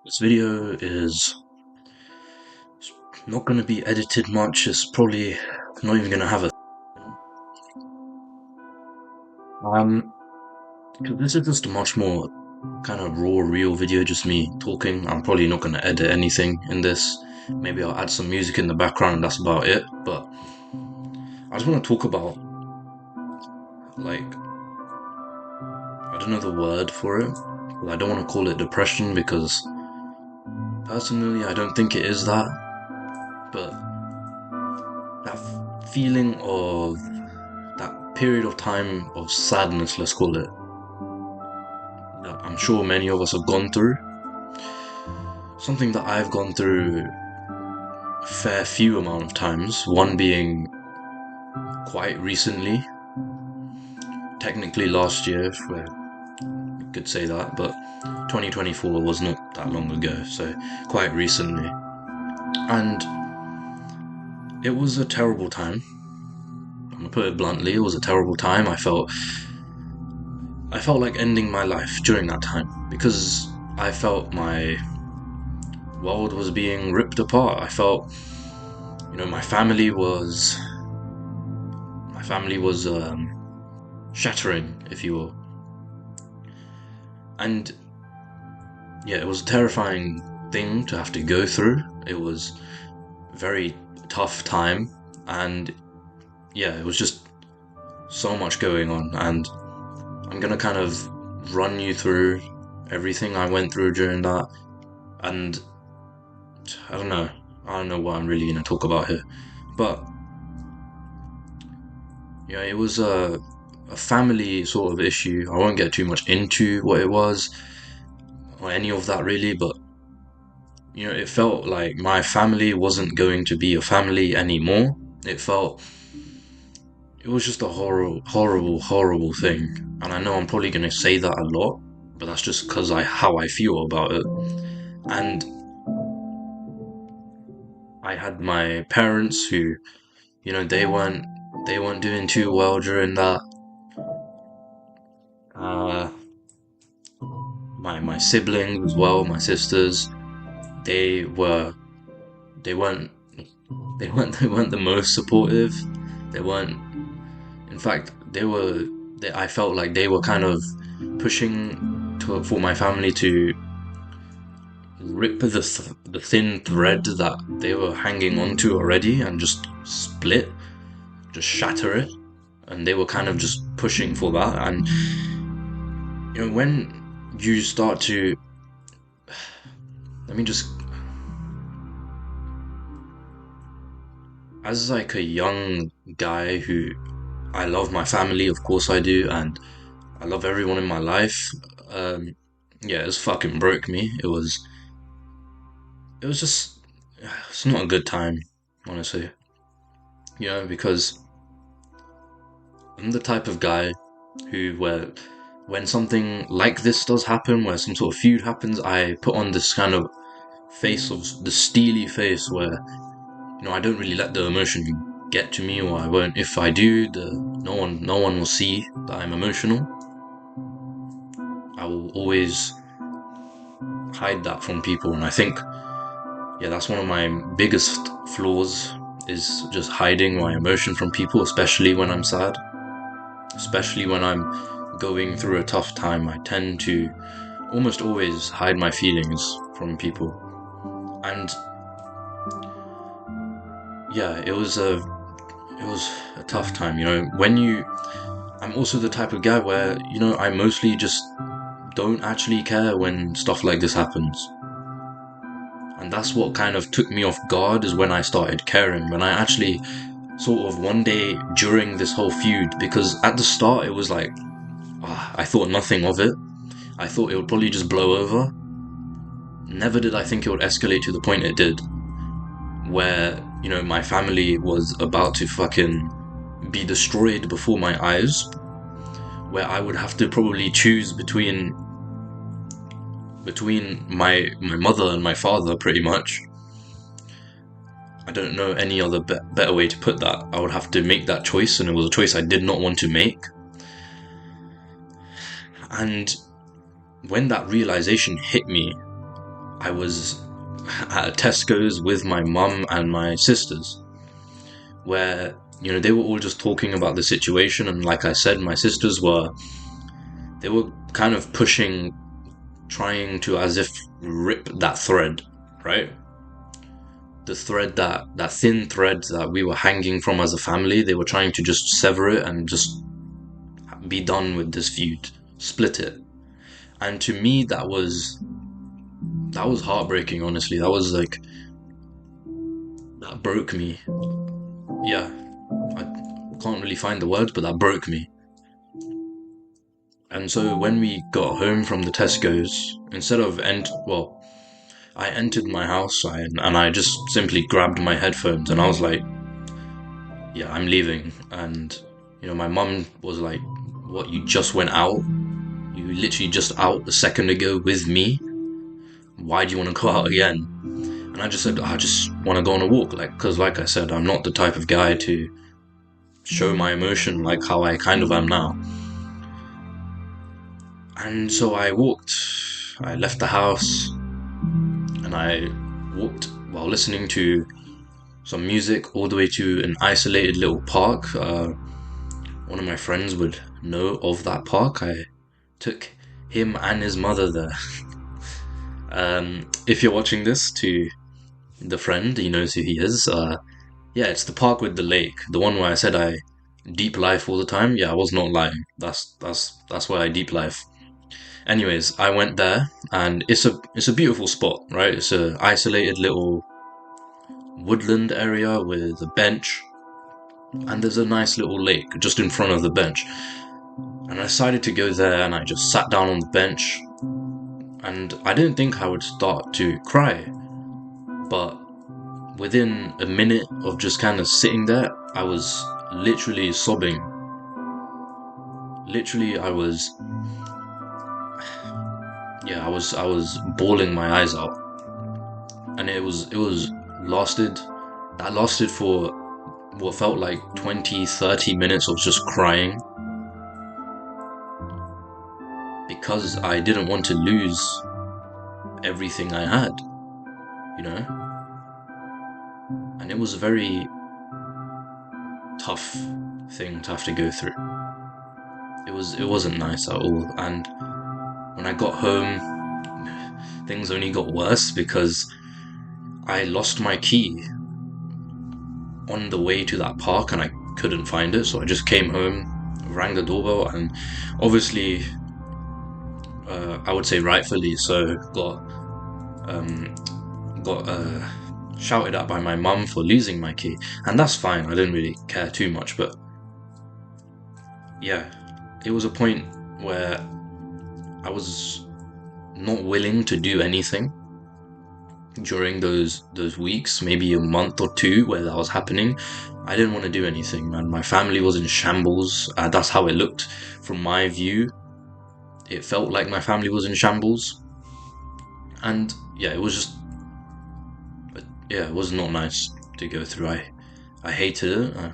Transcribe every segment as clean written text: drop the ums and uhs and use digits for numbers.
This video is not going to be edited much. It's probably not even going to have a um because this is just a much more kind of raw, real video, just me talking. I'm probably not going to edit anything in this. Maybe I'll add some music in the background and that's about it. But I just want to talk about, like, I don't know the word for it. I don't want to call it depression because personally I don't think it is that. But that feeling of that period of time of sadness, let's call it, that I'm sure many of us have gone through. Something that I've gone through a fair few amount of times, one being quite recently, technically last year, if we could say that, but 2024 was not that long ago, so quite recently. And it was a terrible time. I'm gonna put it bluntly, it was a terrible time. I felt like ending my life during that time because I felt my world was being ripped apart. I felt, my family was shattering, if you will. And yeah, it was a terrifying thing to have to go through. It was a very tough time, and yeah, it was just so much going on. And I'm gonna kind of run you through everything I went through during that. And I don't know what I'm really gonna talk about here, but yeah, it was a family sort of issue. I won't get too much into what it was or any of that really, but it felt like my family wasn't going to be a family anymore. It was just a horrible thing. And I know I'm probably going to say that a lot, but that's just because how I feel about it. And I had my parents who, they weren't doing too well during that. My siblings as well, my sisters, they weren't they weren't the most supportive. They weren't. In fact, I felt like they were kind of pushing for my family to rip the thin thread that they were hanging onto already and just split, just shatter it. And they were kind of just pushing for that. And when you start to, let me just, as like a young guy who, I love my family, of course I do, and I love everyone in my life. Yeah, it fucking broke me. It was just, it's not a good time, honestly. Because I'm the type of guy where when something like this does happen, where some sort of feud happens, I put on this kind of face of the steely face where, I don't really let the emotion get to me, or I won't. If I do, no one will see that I'm emotional. I will always hide that from people, and I think, yeah, that's one of my biggest flaws, is just hiding my emotion from people, especially when I'm sad, especially when I'm going through a tough time. I tend to almost always hide my feelings from people. And yeah, it was a tough time. I'm also the type of guy where, I mostly just don't actually care when stuff like this happens. And that's what kind of took me off guard, is when I started caring, when I actually sort of one day during this whole feud, because at the start it was like, I thought nothing of it. I thought it would probably just blow over. Never did I think it would escalate to the point it did, where, my family was about to fucking be destroyed before my eyes, where I would have to probably choose between my mother and my father, pretty much. I don't know any other better way to put that. I would have to make that choice, and it was a choice I did not want to make. And when that realization hit me, I was at a Tesco's with my mum and my sisters, where they were all just talking about the situation, and like I said, my sisters were kind of pushing, trying to as if rip that thread, right? The thread, that thin thread that we were hanging from as a family, they were trying to just sever it and just be done with this feud, split it. And to me, that was heartbreaking. Honestly, that was like, that broke me. Yeah, I can't really find the words, but that broke me. And so when we got home from the Tesco's, instead of I entered my house, and I just simply grabbed my headphones and I was like, yeah, I'm leaving. And my mum was like, what, you just went out? You literally just out a second ago with me? Why do you want to go out again? And I just said, I just want to go on a walk, because like I said, I'm not the type of guy to show my emotion like how I kind of am now. And so I left the house, and I walked while listening to some music all the way to an isolated little park. One of my friends would know of that park. I took him and his mother there. If you're watching this, to the friend, he knows who he is. Yeah, it's the park with the lake, the one where I said I deep life all the time. Yeah, I was not lying. That's why I deep life. Anyways, I went there, and it's a beautiful spot, right? It's a isolated little woodland area with a bench, and there's a nice little lake just in front of the bench. And I decided to go there, and I just sat down on the bench, and I didn't think I would start to cry, but within a minute of just kind of sitting there, I was literally sobbing. Literally, I was bawling my eyes out, and it was lasted. That lasted for what felt like 20-30 minutes of just crying, because I didn't want to lose everything I had, you know? And it was a very tough thing to have to go through. It wasn't nice at all. And when I got home, things only got worse, because I lost my key on the way to that park and I couldn't find it. So I just came home, rang the doorbell, and obviously, I would say rightfully so, got shouted at by my mum for losing my key. And that's fine, I didn't really care too much. But yeah, it was a point where I was not willing to do anything during those weeks, maybe a month or two where that was happening. I didn't want to do anything, man. My family was in shambles. That's how it looked from my view. It felt like my family was in shambles. And yeah, it was just, yeah, it was not nice to go through. I hated it.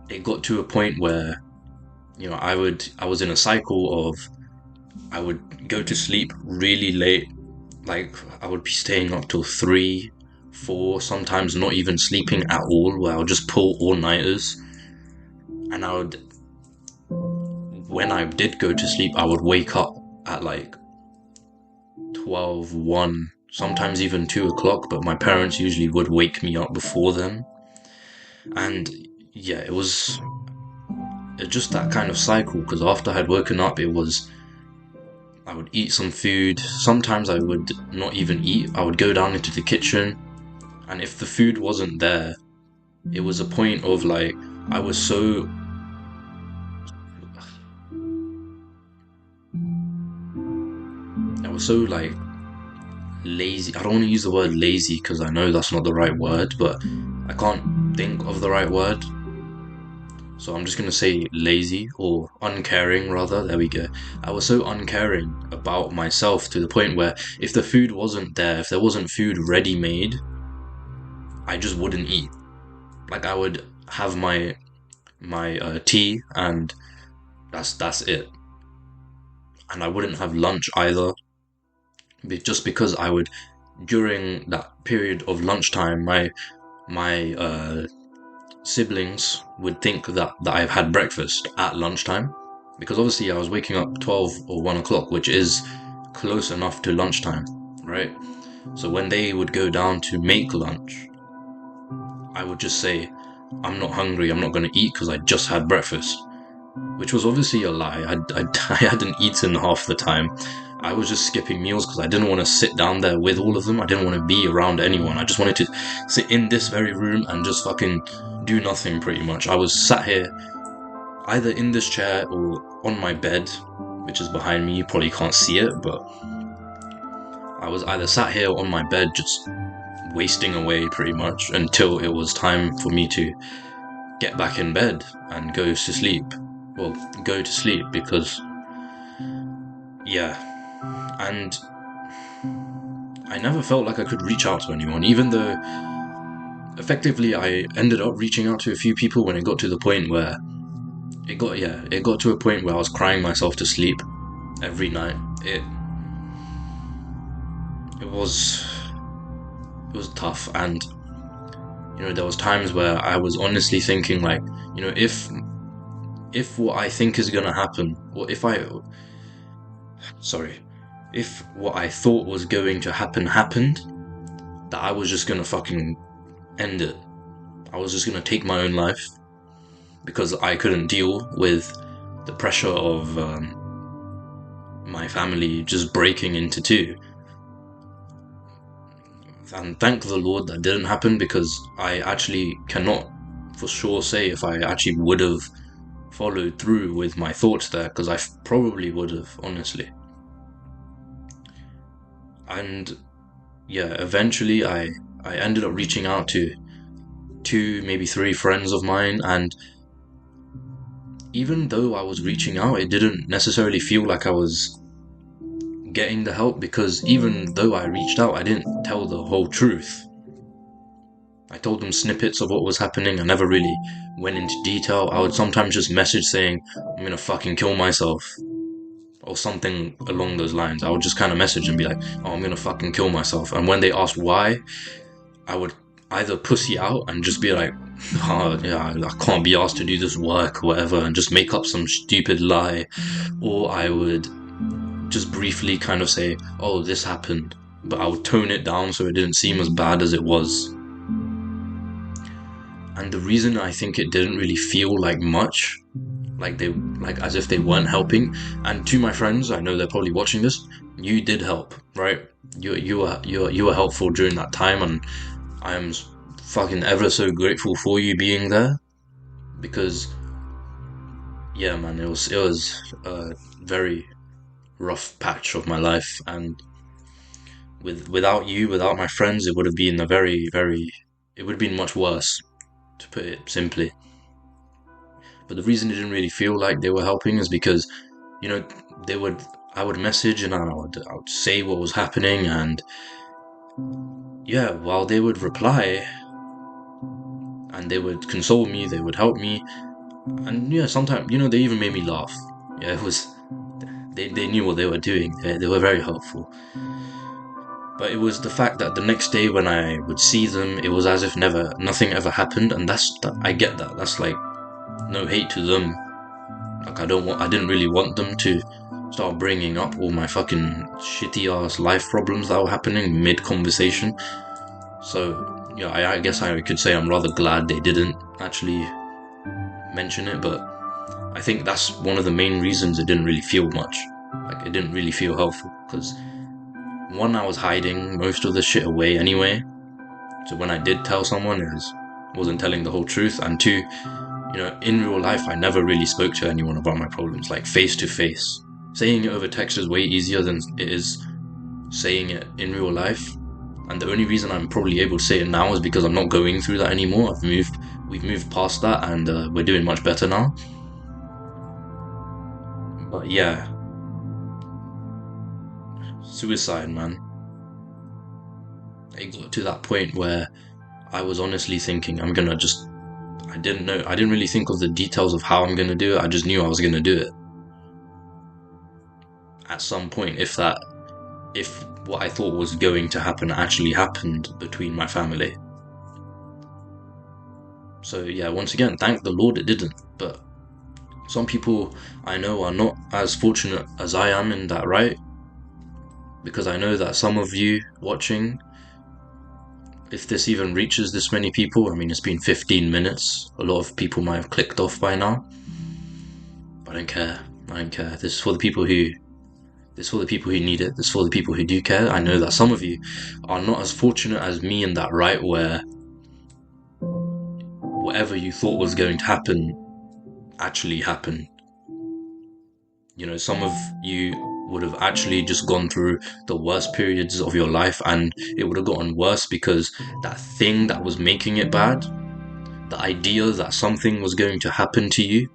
It got to a point where, I was in a cycle of, I would go to sleep really late. Like, I would be staying up till 3, 4, sometimes not even sleeping at all, where I would just pull all-nighters. And when I did go to sleep, I would wake up at like 12, 1, sometimes even 2 o'clock, but my parents usually would wake me up before then. And yeah, it was just that kind of cycle, because after I had woken up, I would eat some food. Sometimes I would not even eat. I would go down into the kitchen, and if the food wasn't there, it was a point of like, I was so like lazy. I don't want to use the word lazy because I know that's not the right word, but I can't think of the right word. So I'm just going to say lazy, or uncaring rather. There we go. I was so uncaring about myself to the point where if the food wasn't there, if there wasn't food ready made, I just wouldn't eat. Like, I would have my tea, and that's it. And I wouldn't have lunch either. just because I would, during that period of lunchtime, my siblings would think that I've had breakfast at lunchtime, because obviously I was waking up 12 or 1 o'clock, which is close enough to lunchtime, right? So when they would go down to make lunch, I would just say, I'm not hungry, I'm not going to eat because I just had breakfast, which was obviously a lie. I hadn't eaten half the time. I was just skipping meals because I didn't want to sit down there with all of them. I didn't want to be around anyone. I just wanted to sit in this very room and just fucking do nothing, pretty much. I was sat here, either in this chair or on my bed, which is behind me. You probably can't see it, but I was either sat here on my bed just wasting away pretty much until it was time for me to get back in bed and go to sleep. Well, go to sleep because, yeah. And I never felt like I could reach out to anyone, even though effectively I ended up reaching out to a few people when it got to the point where it got to a point where I was crying myself to sleep every night. It was tough, and there was times where I was honestly thinking, like, if what I think is gonna happen, or if what I thought was going to happen happened, that I was just gonna fucking end it. I was just gonna take my own life because I couldn't deal with the pressure of my family just breaking into two. And thank the Lord that didn't happen, because I actually cannot for sure say if I actually would have followed through with my thoughts there, because I probably would have, honestly. And yeah, eventually I ended up reaching out to 2, maybe 3 friends of mine, and even though I was reaching out, it didn't necessarily feel like I was getting the help, because even though I reached out, I didn't tell the whole truth. I told them snippets of what was happening. I never really went into detail. I would sometimes just message saying, I'm gonna fucking kill myself, or something along those lines. I would just kind of message and be like, oh, I'm gonna fucking kill myself. And when they asked why, I would either pussy out and just be like, oh, yeah, I can't be asked to do this work or whatever, and just make up some stupid lie, or I would just briefly kind of say, oh, this happened, but I would tone it down so it didn't seem as bad as it was. And the reason I think it didn't really feel like much, like as if they weren't helping, and to my friends, I know they're probably watching this, you did help, right? You were helpful during that time, and I am fucking ever so grateful for you being there, because yeah, man, it was a very rough patch of my life, and without you, without my friends, it would have been it would have been much worse, to put it simply. But the reason it didn't really feel like they were helping is because, I would message and I would say what was happening, and yeah, while they would reply and they would console me, they would help me, and yeah, sometimes, they even made me laugh. Yeah, it was, they knew what they were doing. They were very helpful. But it was the fact that the next day when I would see them, it was as if nothing ever happened, and I get that. That's like, no hate to them. Like, I didn't really want them to start bringing up all my fucking shitty ass life problems that were happening mid-conversation. So, yeah, I guess I could say I'm rather glad they didn't actually mention it, but I think that's one of the main reasons it didn't really feel much. Like, it didn't really feel helpful, because one, I was hiding most of the shit away anyway, so when I did tell someone, wasn't telling the whole truth, and 2, in real life, I never really spoke to anyone about my problems, like face to face. Saying it over text is way easier than it is saying it in real life, and the only reason I'm probably able to say it now is because I'm not going through that anymore. We've moved past that, and we're doing much better now. But yeah, suicide, man. It got to that point where I was honestly thinking, I didn't really think of the details of how I'm gonna do it. I just knew I was gonna do it at some point, if what I thought was going to happen actually happened between my family. So yeah, once again, thank the Lord it didn't. But some people I know are not as fortunate as I am in that, right? Because I know that some of you watching, if this even reaches this many people, I mean, it's been 15 minutes. A lot of people might have clicked off by now. But I don't care. I don't care. This is for the people who need it. This is for the people who do care. I know that some of you are not as fortunate as me in that, right? Where whatever you thought was going to happen actually happened. You know, some of you would have actually just gone through the worst periods of your life, and it would have gotten worse because that thing that was making it bad, the idea that something was going to happen to you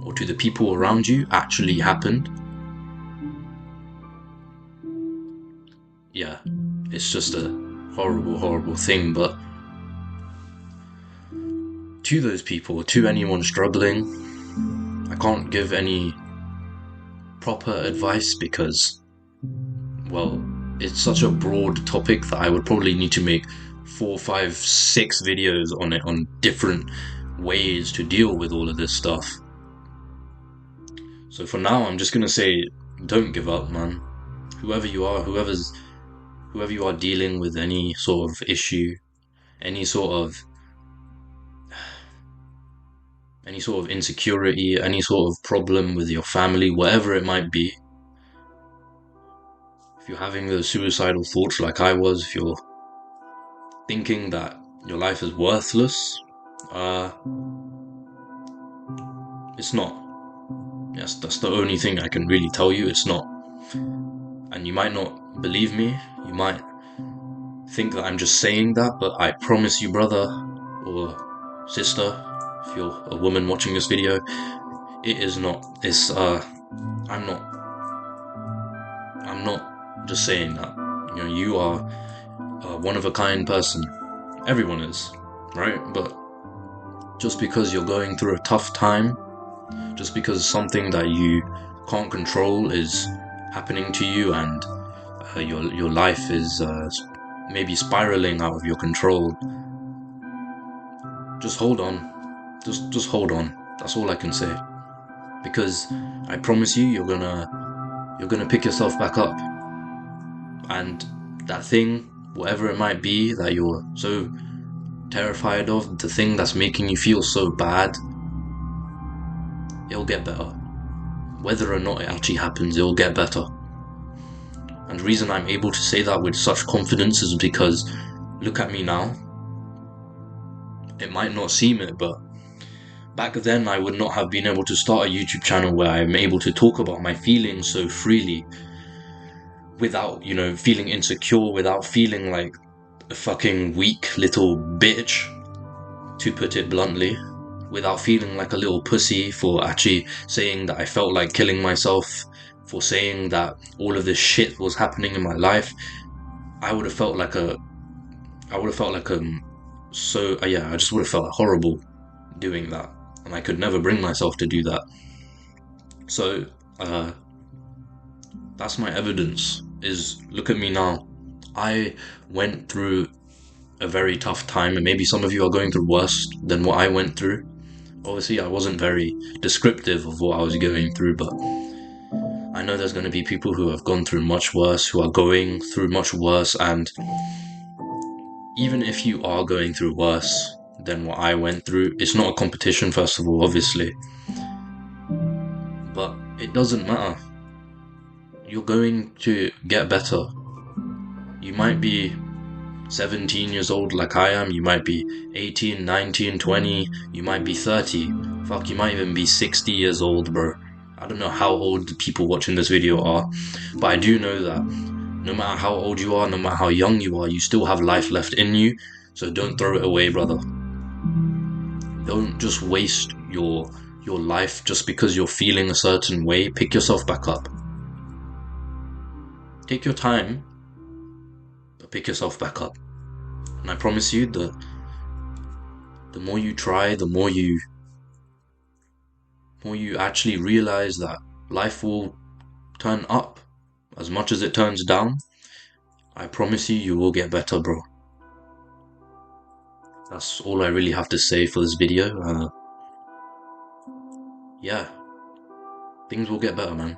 or to the people around you, actually happened. Yeah, it's just a horrible, horrible thing. But to those people, to anyone struggling, I can't give any proper advice because, well, it's such a broad topic that I would probably need to make 4, 5, 6 videos on it, on different ways to deal with all of this stuff. So for now, I'm just gonna say, don't give up, man. Whoever you are, whoever you are dealing with any sort of issue, any sort of insecurity, any sort of problem with your family, whatever it might be, if you're having those suicidal thoughts like I was, if you're thinking that your life is worthless, it's not. Yes, that's the only thing I can really tell you, it's not. And you might not believe me, you might think that I'm just saying that, but I promise you, brother or sister, if you're a woman watching this video, it is not. I'm not just saying that. You know, you are a one-of-a-kind person. Everyone is, right? But just because you're going through a tough time, just because something that you can't control is happening to you, and your life is maybe spiraling out of your control, just hold on. Just hold on. That's all I can say. Because I promise you, you're gonna pick yourself back up. And that thing, whatever it might be that you're so terrified of, the thing that's making you feel so bad, it'll get better. Whether or not it actually happens, it'll get better. And the reason I'm able to say that with such confidence is because, look at me now. It might not seem it, but back then I would not have been able to start a YouTube channel where I'm able to talk about my feelings so freely without, you know, feeling insecure, without feeling like a fucking weak little bitch, to put it bluntly, without feeling like a little pussy for actually saying that I felt like killing myself, for saying that all of this shit was happening in my life. I would have felt like I just would have felt horrible doing that, and I could never bring myself to do that. So that's my evidence, is look at me now. I went through a very tough time, and maybe some of you are going through worse than what I went through. Obviously, I wasn't very descriptive of what I was going through, but I know there's going to be people who have gone through much worse, who are going through much worse, and even if you are going through worse than what I went through, it's not a competition, first of all, obviously, but it doesn't matter. You're going to get better. You might be 17 years old like I am, you might be 18, 19, 20, you might be 30, fuck, you might even be 60 years old, bro. I don't know how old the people watching this video are, but I do know that no matter how old you are, no matter how young you are, you still have life left in you, so don't throw it away, brother. Don't just waste your life just because you're feeling a certain way. Pick yourself back up. Take your time, but pick yourself back up. And I promise you, the more you try, the more you actually realize that life will turn up as much as it turns down. I promise you, you will get better, bro. That's all I really have to say for this video. Yeah, things will get better, man.